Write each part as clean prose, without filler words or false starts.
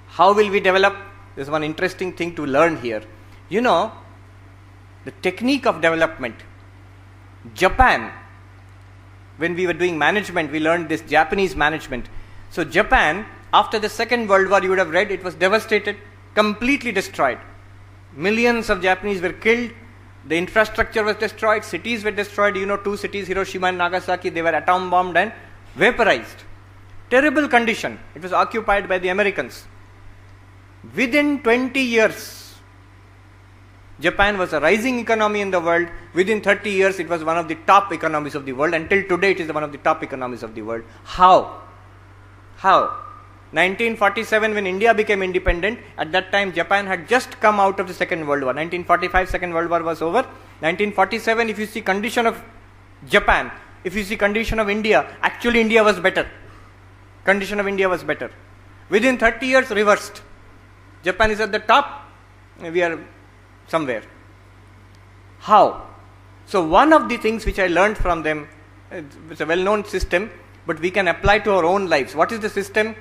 How will we develop? There's one interesting thing to learn here. You know, the technique of development. Japan, when we were doing management, we learned this Japanese management. So Japan, after the Second World War, you would have read, it was devastated, completely destroyed. Millions of Japanese were killed. The infrastructure was destroyed. Cities were destroyed. You know, 2 cities, Hiroshima and Nagasaki, they were atom bombed and vaporized. Terrible condition. It was occupied by the Americans. Within 20 years, Japan was a rising economy in the world. Within 30 years, it was one of the top economies of the world. Until today, it is one of the top economies of the world. How? 1947, when India became independent, at that time Japan had just come out of the Second World War. 1945, Second World War was over. 1947, if you see condition of Japan, if you see condition of India, actually India was better. Condition of India was better. Within 30 years, reversed. Japan is at the top, we are somewhere. How? So one of the things which I learned from them, it's a well-known system, but we can apply to our own lives. What is the system?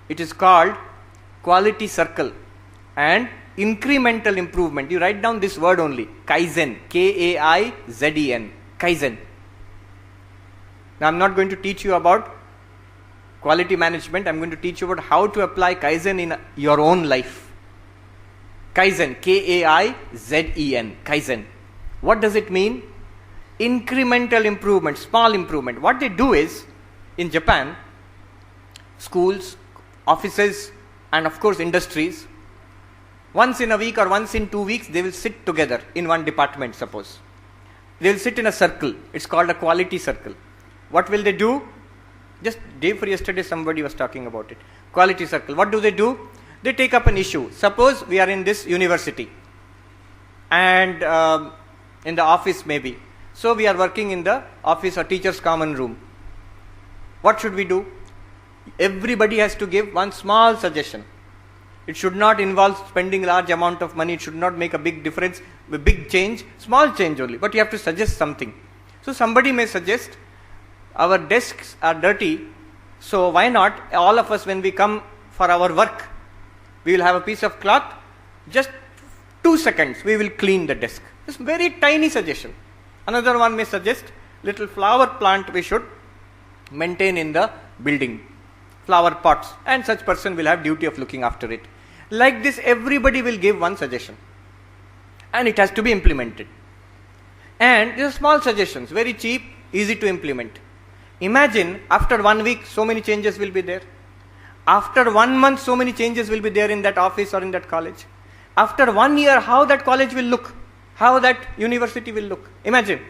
It is called quality circle and incremental improvement. You write down this word only, Kai-Zen, K-A-I-Z-E-N, Kai-Zen. Now I am not going to teach you about quality management, I am going to teach you about how to apply Kai-Zen in your own life. Kai-Zen, K-A-I-Z-E-N, Kai-Zen. What does it mean? Incremental improvement, small improvement. What they do is, in Japan, schools, offices, and of course industries, once in a week or once in 2 weeks, they will sit together in one department, suppose. They will sit in a circle. It's called a quality circle. What will they do? Just day before yesterday, somebody was talking about it. Quality circle. What do? They take up an issue. Suppose we are in this university and in the office maybe. So we are working in the office or teacher's common room. What should we do? Everybody has to give one small suggestion. It should not involve spending large amount of money. It should not make a big difference, a big change, small change only. But you have to suggest something. So somebody may suggest, our desks are dirty, so why not all of us, when we come for our work, we will have a piece of cloth, just 2 seconds we will clean the desk. This very tiny suggestion. Another one may suggest, little flower plant we should maintain in the building, flower pots, and such person will have duty of looking after it. Like this, everybody will give one suggestion and it has to be implemented. And these are small suggestions, very cheap, easy to implement. Imagine after 1 week, so many changes will be there. After 1 month, so many changes will be there in that office or in that college. After 1 year, how that college will look, how that university will look. Imagine,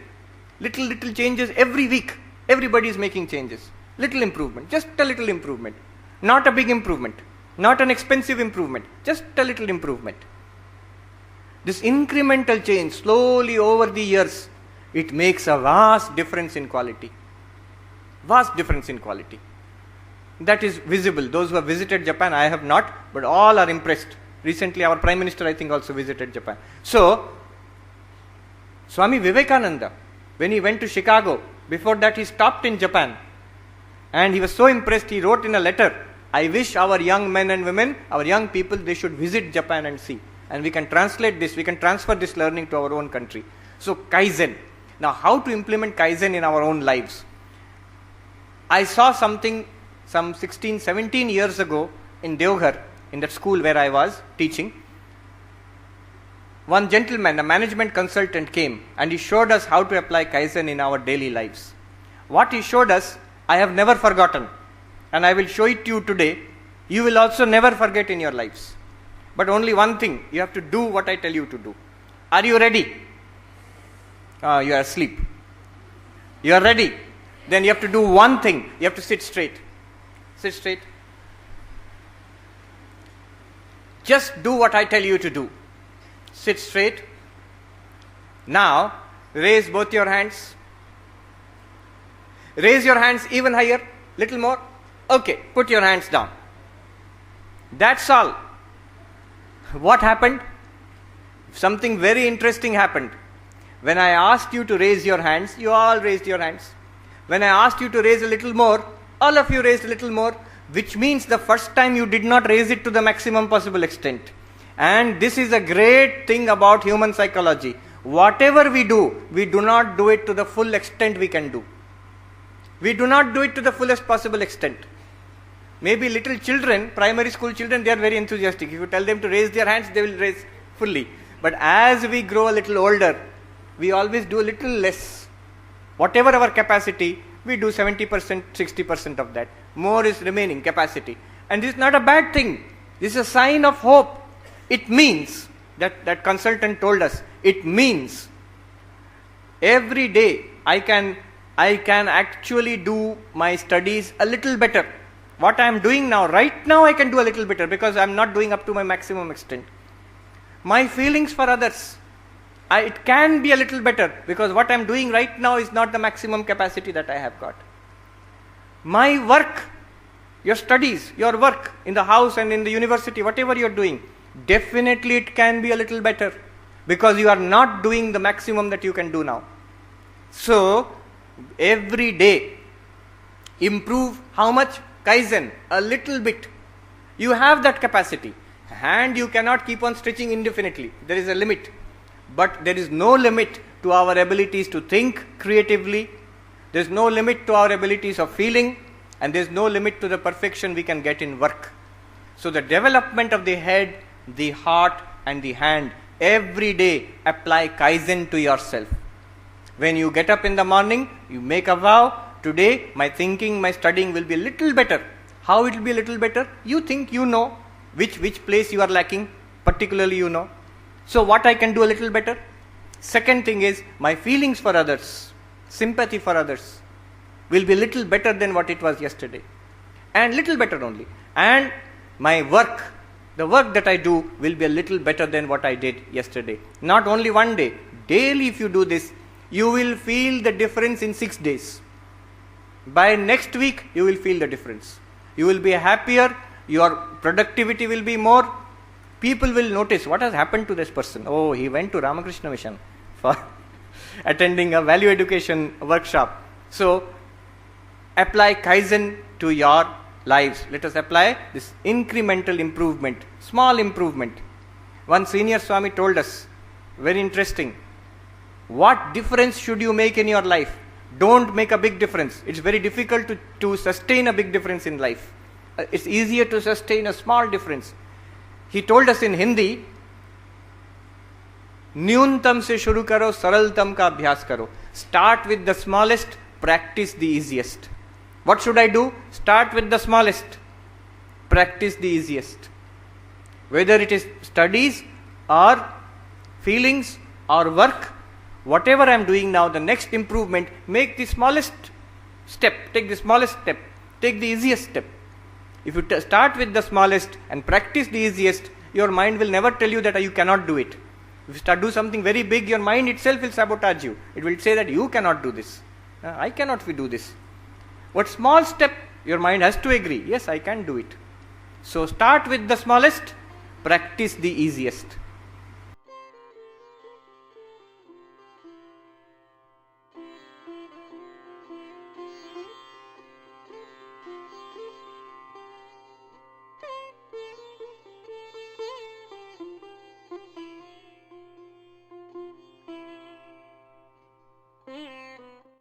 little changes every week. Everybody is making changes. Little improvement, just a little improvement. Not a big improvement, not an expensive improvement, just a little improvement. This incremental change, slowly over the years, it makes a vast difference in quality. Vast difference in quality. That is visible. Those who have visited Japan, I have not, but all are impressed. Recently our Prime Minister, I think, also visited Japan. So, Swami Vivekananda, when he went to Chicago, before that he stopped in Japan. And he was so impressed, he wrote in a letter, I wish our young men and women, our young people, they should visit Japan and see. And we can translate this, we can transfer this learning to our own country. So, Kai-Zen. Now, how to implement Kai-Zen in our own lives? I saw something some 16, 17 years ago in Deoghar, in that school where I was teaching. One gentleman, a management consultant, came and he showed us how to apply Kai-Zen in our daily lives. What he showed us, I have never forgotten, and I will show it to you today. You will also never forget in your lives. But only one thing, you have to do what I tell you to do. Are you ready? You are asleep. You are ready. Then you have to do one thing. You have to sit straight. Sit straight. Just do what I tell you to do. Sit straight. Now, raise both your hands. Raise your hands even higher, little more. Okay, put your hands down. That's all. What happened? Something very interesting happened. When I asked you to raise your hands, you all raised your hands. When I asked you to raise a little more, all of you raised a little more, which means the first time you did not raise it to the maximum possible extent. And this is a great thing about human psychology. Whatever we do not do it to the full extent we can do. We do not do it to the fullest possible extent. Maybe little children, primary school children, they are very enthusiastic. If you tell them to raise their hands, they will raise fully. But as we grow a little older, we always do a little less. Whatever our capacity, we do 70%, 60% of that. More is remaining capacity. And this is not a bad thing. This is a sign of hope. It means, that consultant told us, it means every day I can actually do my studies a little better. What I am doing now, right now I can do a little better because I am not doing up to my maximum extent. My feelings for others, it can be a little better because what I am doing right now is not the maximum capacity that I have got. My work, your studies, your work in the house and in the university, whatever you are doing, definitely it can be a little better because you are not doing the maximum that you can do now. So, every day, improve how much? Kai-Zen, a little bit. You have that capacity. Hand you cannot keep on stretching indefinitely. There is a limit. But there is no limit to our abilities to think creatively. There is no limit to our abilities of feeling. And there is no limit to the perfection we can get in work. So the development of the head, the heart and the hand, every day apply Kai-Zen to yourself. When you get up in the morning, you make a vow, today my thinking, my studying will be a little better. How it will be a little better? You think you know which place you are lacking, particularly you know. So what I can do a little better? Second thing is my feelings for others, sympathy for others will be little better than what it was yesterday. And little better only. And my work, the work that I do will be a little better than what I did yesterday. Not only one day, daily if you do this, you will feel the difference in 6 days. By next week, you will feel the difference. You will be happier, your productivity will be more. People will notice what has happened to this person. Oh, he went to Ramakrishna Mission for attending a value education workshop. So, apply Kai-Zen to your lives. Let us apply this incremental improvement, small improvement. One senior Swami told us, very interesting, what difference should you make in your life? Don't make a big difference. It's very difficult to sustain a big difference in life. It's easier to sustain a small difference. He told us in Hindi, न्यूनतम से शुरू करो, सरलतम का अभ्यास करो. Start with the smallest, practice the easiest. What should I do? Start with the smallest, practice the easiest. Whether it is studies or feelings or work, whatever I am doing now, the next improvement, make the smallest step, take the smallest step, take the easiest step. If you start with the smallest and practice the easiest, your mind will never tell you that you cannot do it. If you start do something very big, your mind itself will sabotage you. It will say that you cannot do this. I cannot do this. What small step, your mind has to agree, yes, I can do it. So start with the smallest, practice the easiest.